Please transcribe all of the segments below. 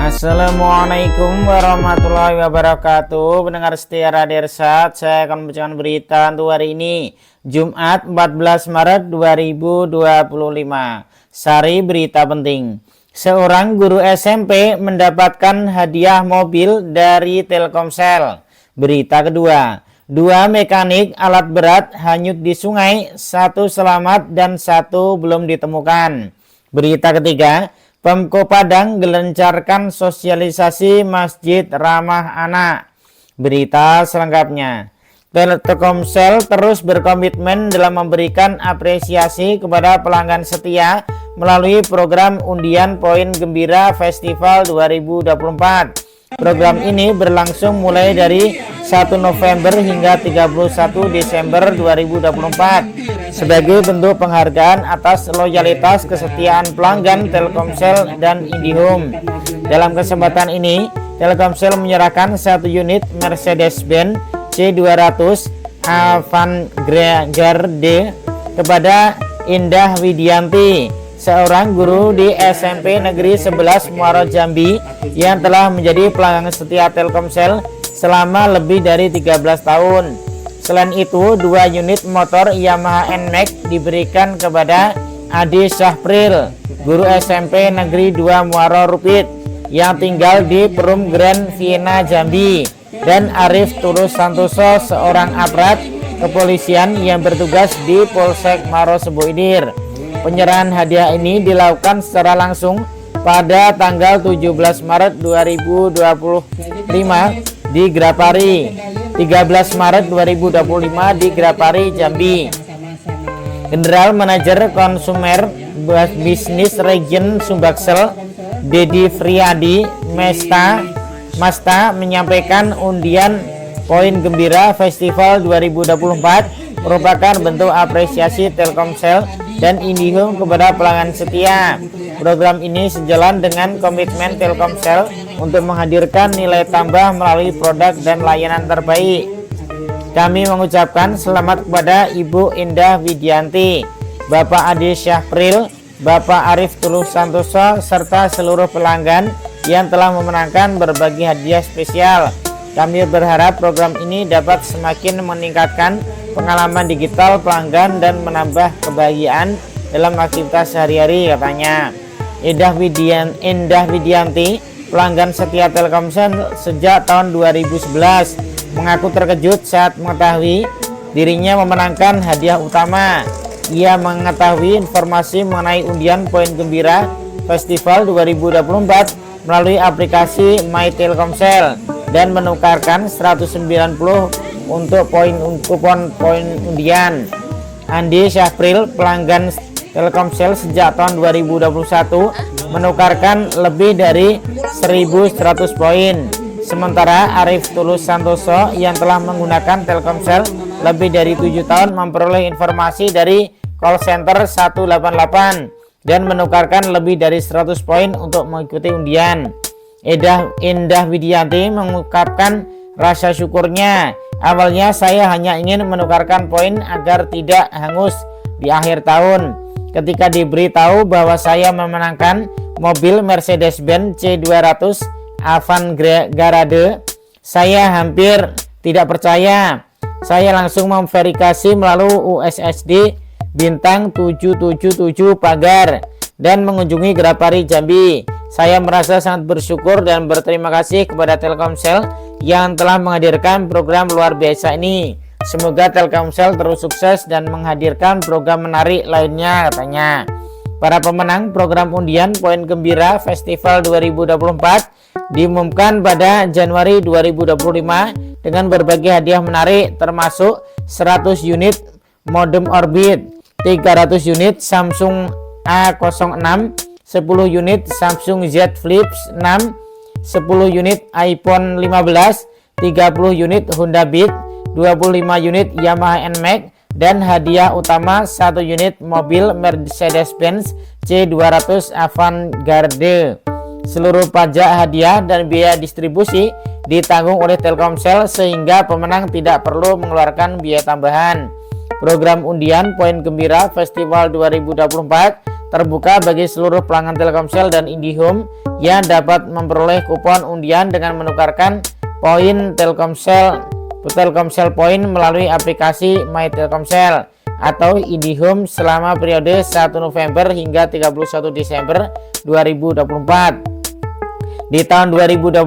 Assalamualaikum warahmatullahi wabarakatuh. Pendengar setia Radio Irsad, saya akan membacakan berita untuk hari ini, Jumat 14 Maret 2025. Sari berita penting. Seorang guru SMP mendapatkan hadiah mobil dari Telkomsel. Berita kedua, dua mekanik alat berat hanyut di sungai, satu selamat dan satu belum ditemukan. Berita ketiga, Pemko Padang gelencarkan sosialisasi masjid ramah anak. Berita selengkapnya. Telkomsel terus berkomitmen dalam memberikan apresiasi kepada pelanggan setia melalui program undian poin gembira Festival 2024. Program ini berlangsung mulai dari 1 November hingga 31 Desember 2024 sebagai bentuk penghargaan atas loyalitas kesetiaan pelanggan Telkomsel dan IndiHome. Dalam kesempatan ini, Telkomsel menyerahkan satu unit Mercedes-Benz C200 Avantgarde kepada Indah Widianti, seorang guru di SMP Negeri 11 Muaro Jambi yang telah menjadi pelanggan setia Telkomsel selama lebih dari 13 tahun. Selain itu, dua unit motor Yamaha NMAX diberikan kepada Ade Syahpril, guru SMP Negeri 2 Muaro Rupit yang tinggal di Perum Grand Vienna Jambi, dan Arif Tulus Santoso, seorang aparat kepolisian yang bertugas di Polsek Muaro Seboidir. Penyerahan hadiah ini dilakukan secara langsung pada tanggal 17 Maret 2025 di Grapari, 13 Maret 2025 di Grapari, Jambi. General Manager Konsumer Bisnis Region Sumbaksel, Dedi Friadi Masta menyampaikan undian poin gembira Festival 2024 merupakan bentuk apresiasi Telkomsel dan IndiHome kepada pelanggan setia. Program ini sejalan dengan komitmen Telkomsel untuk menghadirkan nilai tambah melalui produk dan layanan terbaik. Kami mengucapkan selamat kepada Ibu Indah Widianti, Bapak Ade Syahpril, Bapak Arif Tulus Santoso, serta seluruh pelanggan yang telah memenangkan berbagai hadiah spesial. Kami berharap program ini dapat semakin meningkatkan pengalaman digital pelanggan dan menambah kebahagiaan dalam aktivitas sehari-hari, katanya. Indah Widianti, pelanggan setia Telkomsel sejak tahun 2011, mengaku terkejut saat mengetahui dirinya memenangkan hadiah utama. Ia mengetahui informasi mengenai undian poin gembira Festival 2024 melalui aplikasi My Telkomsel dan menukarkan 190 untuk kupon poin undian. Andi Syahpril, pelanggan Telkomsel sejak tahun 2021, menukarkan lebih dari 1.100 poin. Sementara Arif Tulus Santoso yang telah menggunakan Telkomsel lebih dari 7 tahun memperoleh informasi dari call center 188 dan menukarkan lebih dari 100 poin untuk mengikuti undian. Indah Widianti mengungkapkan rasa syukurnya. Awalnya saya hanya ingin menukarkan poin agar tidak hangus di akhir tahun. Ketika diberitahu bahwa saya memenangkan mobil Mercedes-Benz C200 Avantgarde, saya hampir tidak percaya. Saya langsung memverifikasi melalui USSD bintang 777 pagar dan mengunjungi Grapari, Jambi. Saya merasa sangat bersyukur dan berterima kasih kepada Telkomsel yang telah menghadirkan program luar biasa ini. Semoga Telkomsel terus sukses dan menghadirkan program menarik lainnya, katanya. Para pemenang program undian poin gembira Festival 2024 diumumkan pada Januari 2025 dengan berbagai hadiah menarik, termasuk 100 unit modem Orbit, 300 unit Samsung A06, 10 unit Samsung Z Flip 6, 10 unit iPhone 15, 30 unit Honda Beat, 25 unit Yamaha NMAX, dan hadiah utama 1 unit mobil Mercedes-Benz C200 Avantgarde. Seluruh pajak hadiah dan biaya distribusi ditanggung oleh Telkomsel sehingga pemenang tidak perlu mengeluarkan biaya tambahan. Program undian poin gembira Festival 2024 terbuka bagi seluruh pelanggan Telkomsel dan IndiHome yang dapat memperoleh kupon undian dengan menukarkan poin Telkomsel Point melalui aplikasi My Telkomsel atau IndiHome selama periode 1 November hingga 31 Desember 2024. Di tahun 2025,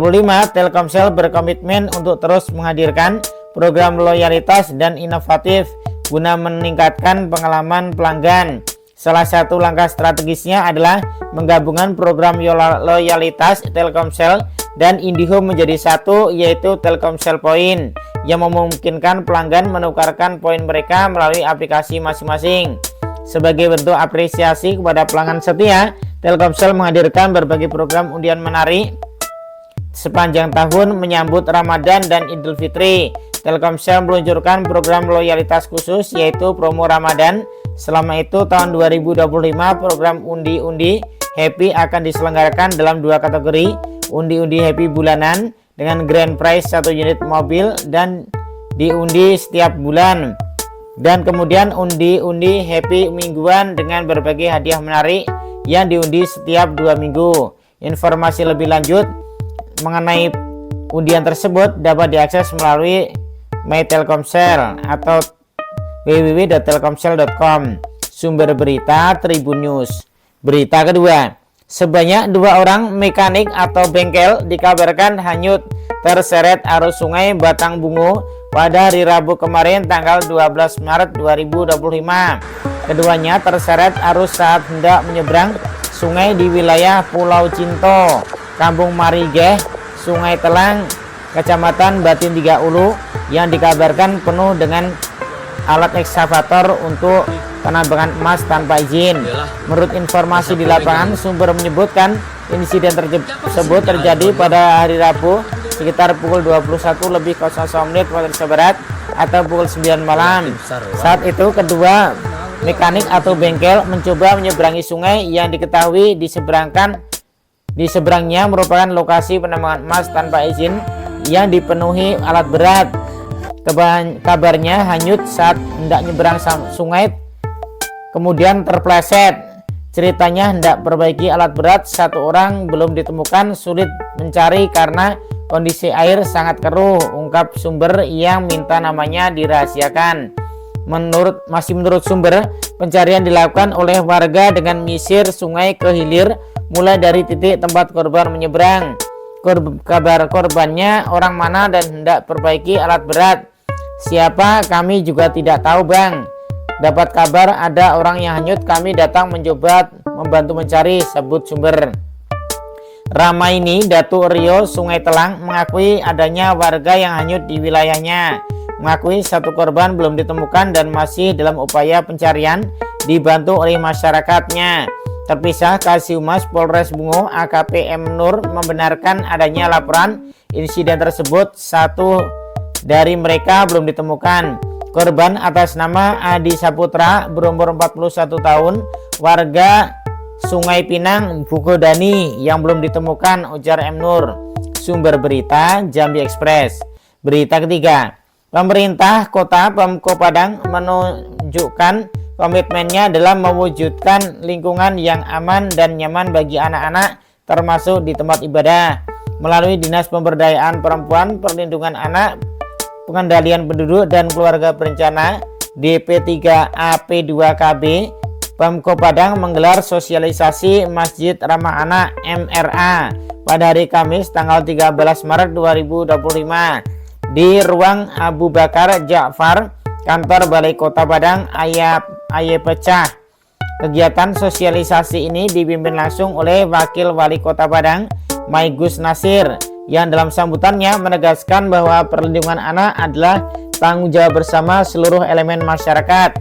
Telkomsel berkomitmen untuk terus menghadirkan program loyalitas dan inovatif guna meningkatkan pengalaman pelanggan. Salah satu langkah strategisnya adalah menggabungkan program loyalitas Telkomsel dan IndiHome menjadi satu, yaitu Telkomsel Point, yang memungkinkan pelanggan menukarkan poin mereka melalui aplikasi masing-masing. Sebagai bentuk apresiasi kepada pelanggan setia, Telkomsel menghadirkan berbagai program undian menarik sepanjang tahun menyambut Ramadan dan Idul Fitri. Telkomsel meluncurkan program loyalitas khusus yaitu promo Ramadan. Selama itu tahun 2025 program undi-undi Happy akan diselenggarakan dalam dua kategori, undi-undi Happy bulanan dengan grand prize 1 unit mobil dan diundi setiap bulan, dan kemudian undi-undi Happy mingguan dengan berbagai hadiah menarik yang diundi setiap 2 minggu. Informasi lebih lanjut mengenai undian tersebut dapat diakses melalui My Telkomsel atau www.telkomsel.com. Sumber berita Tribun News. Berita kedua, sebanyak 2 orang mekanik atau bengkel dikabarkan hanyut terseret arus sungai Batang Bungo pada hari Rabu kemarin tanggal 12 Maret 2025. Keduanya terseret arus saat hendak menyeberang sungai di wilayah Pulau Cinto, Kampung Marigeh, Sungai Telang, Kecamatan Batin Tiga Ulu, yang dikabarkan penuh dengan alat ekskavator untuk penambangan emas tanpa izin. Menurut informasi di lapangan, sumber menyebutkan insiden tersebut terjadi pada hari Rabu sekitar pukul 21.00 waktu Indonesia Barat atau pukul 9 malam. Saat itu kedua mekanik atau bengkel mencoba menyeberangi sungai yang diketahui di seberangnya merupakan lokasi penambangan emas tanpa izin yang dipenuhi alat berat. Kabarnya hanyut saat hendak nyeberang sungai kemudian terpleset. Ceritanya hendak perbaiki alat berat, 1 orang belum ditemukan, sulit mencari karena kondisi air sangat keruh, ungkap sumber yang minta namanya dirahasiakan. Menurut sumber, pencarian dilakukan oleh warga dengan menyisir sungai ke hilir mulai dari titik tempat korban menyeberang. Kabar korbannya orang mana dan hendak perbaiki alat berat. Siapa kami juga tidak tahu, Bang. Dapat kabar ada orang yang hanyut, kami datang mencoba membantu mencari, sebut sumber. Ramaini Datu Rio Sungai Telang mengakui adanya warga yang hanyut di wilayahnya. Mengakui 1 korban belum ditemukan dan masih dalam upaya pencarian dibantu oleh masyarakatnya. Terpisah, Kasihumas Polres Bungo AKP M Nur membenarkan adanya laporan insiden tersebut. 1 dari mereka belum ditemukan. Korban atas nama Adi Saputra berumur 41 tahun, warga Sungai Pinang, Bukodani yang belum ditemukan, ujar M Nur. Sumber berita Jambi Express. Berita ketiga, pemerintah kota Pemko Padang menunjukkan komitmennya dalam mewujudkan lingkungan yang aman dan nyaman bagi anak-anak termasuk di tempat ibadah. Melalui Dinas Pemberdayaan Perempuan, Perlindungan Anak, Pengendalian Penduduk dan Keluarga Berencana DP3AP2KB, Pemko Padang menggelar sosialisasi Masjid Ramah Anak MRA pada hari Kamis tanggal 13 Maret 2025 di ruang Abu Bakar Ja'far, kantor Balai Kota Padang Aye Pecah. Kegiatan sosialisasi ini dipimpin langsung oleh Wakil Wali Kota Padang Maigus Nasir, yang dalam sambutannya menegaskan bahwa perlindungan anak adalah tanggung jawab bersama seluruh elemen masyarakat.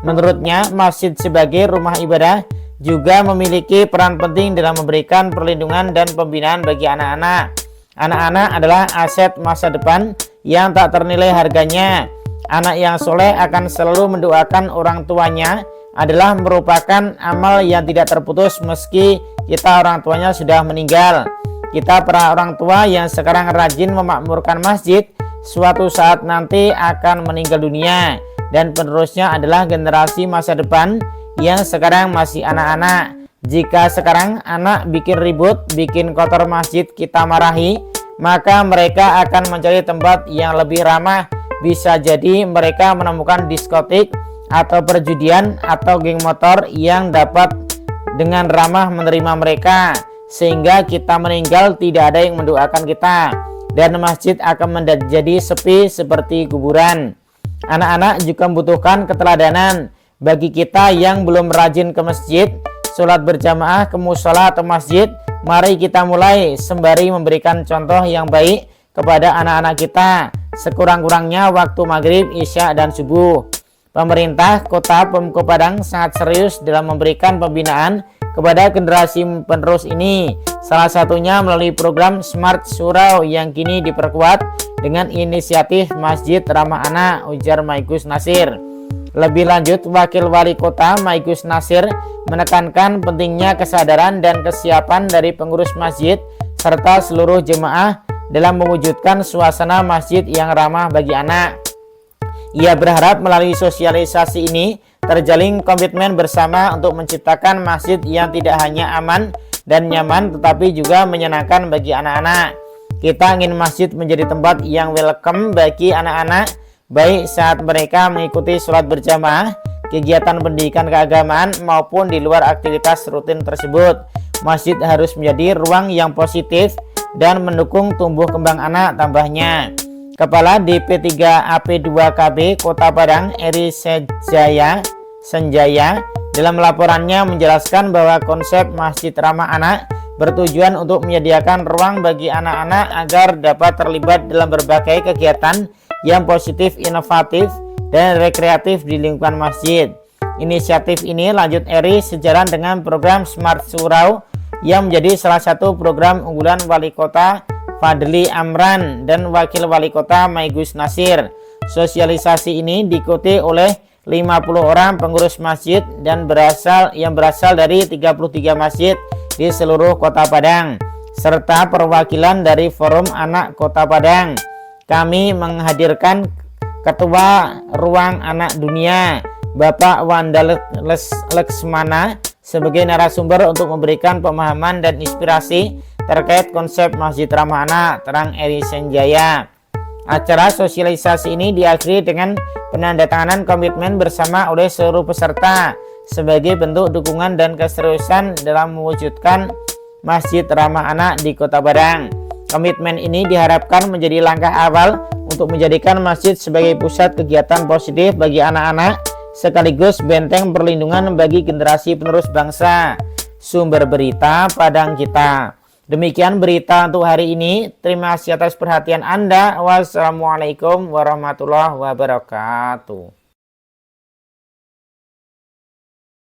Menurutnya, masjid sebagai rumah ibadah juga memiliki peran penting dalam memberikan perlindungan dan pembinaan bagi anak-anak. Anak-anak adalah aset masa depan yang tak ternilai harganya. Anak yang soleh akan selalu mendoakan orang tuanya adalah merupakan amal yang tidak terputus meski kita orang tuanya sudah meninggal. Kita para orang tua yang sekarang rajin memakmurkan masjid, suatu saat nanti akan meninggal dunia, dan penerusnya adalah generasi masa depan yang sekarang masih anak-anak. Jika sekarang anak bikin ribut, bikin kotor masjid, kita marahi, maka mereka akan mencari tempat yang lebih ramah. Bisa jadi mereka menemukan diskotik atau perjudian atau geng motor yang dapat dengan ramah menerima mereka, sehingga kita meninggal tidak ada yang mendoakan kita dan masjid akan menjadi sepi seperti kuburan. Anak-anak juga membutuhkan keteladanan. Bagi kita yang belum rajin ke masjid, sholat berjamaah ke musola atau masjid, mari kita mulai sembari memberikan contoh yang baik kepada anak-anak kita, sekurang-kurangnya waktu maghrib, isya, dan subuh. Pemerintah Kota Pemko Padang sangat serius dalam memberikan pembinaan kepada generasi penerus ini, salah satunya melalui program Smart Surau yang kini diperkuat dengan inisiatif Masjid Ramah Anak, ujar Maigus Nasir. Lebih lanjut, Wakil Wali Kota Maigus Nasir menekankan pentingnya kesadaran dan kesiapan dari pengurus masjid serta seluruh jemaah dalam mewujudkan suasana masjid yang ramah bagi anak. Ia berharap melalui sosialisasi ini terjalin komitmen bersama untuk menciptakan masjid yang tidak hanya aman dan nyaman tetapi juga menyenangkan bagi anak-anak. Kita ingin masjid menjadi tempat yang welcome bagi anak-anak, baik saat mereka mengikuti sholat berjamaah, kegiatan pendidikan keagamaan maupun di luar aktivitas rutin tersebut. Masjid harus menjadi ruang yang positif dan mendukung tumbuh kembang anak, tambahnya. Kepala DP3AP2KB Kota Padang, Eri Senjaya, dalam laporannya menjelaskan bahwa konsep Masjid Ramah Anak bertujuan untuk menyediakan ruang bagi anak-anak agar dapat terlibat dalam berbagai kegiatan yang positif, inovatif, dan rekreatif di lingkungan masjid. Inisiatif ini, lanjut Eri, sejalan dengan program Smart Surau yang menjadi salah satu program unggulan Wali Kota Fadli Amran dan Wakil Wali Kota Maigus Nasir. Sosialisasi ini diikuti oleh 50 orang pengurus masjid dan berasal dari 33 masjid di seluruh Kota Padang serta perwakilan dari Forum Anak Kota Padang. Kami menghadirkan Ketua Ruang Anak Dunia, Bapak Wanda Leksmana, sebagai narasumber untuk memberikan pemahaman dan inspirasi terkait konsep Masjid Ramah Anak, terang Eri Senjaya. Acara sosialisasi ini diakhiri dengan penandatanganan komitmen bersama oleh seluruh peserta sebagai bentuk dukungan dan keseriusan dalam mewujudkan Masjid Ramah Anak di Kota Padang. Komitmen ini diharapkan menjadi langkah awal untuk menjadikan masjid sebagai pusat kegiatan positif bagi anak-anak sekaligus benteng perlindungan bagi generasi penerus bangsa. Sumber berita Padang Kita. Demikian berita untuk hari ini. Terima kasih atas perhatian Anda. Wassalamualaikum warahmatullahi wabarakatuh.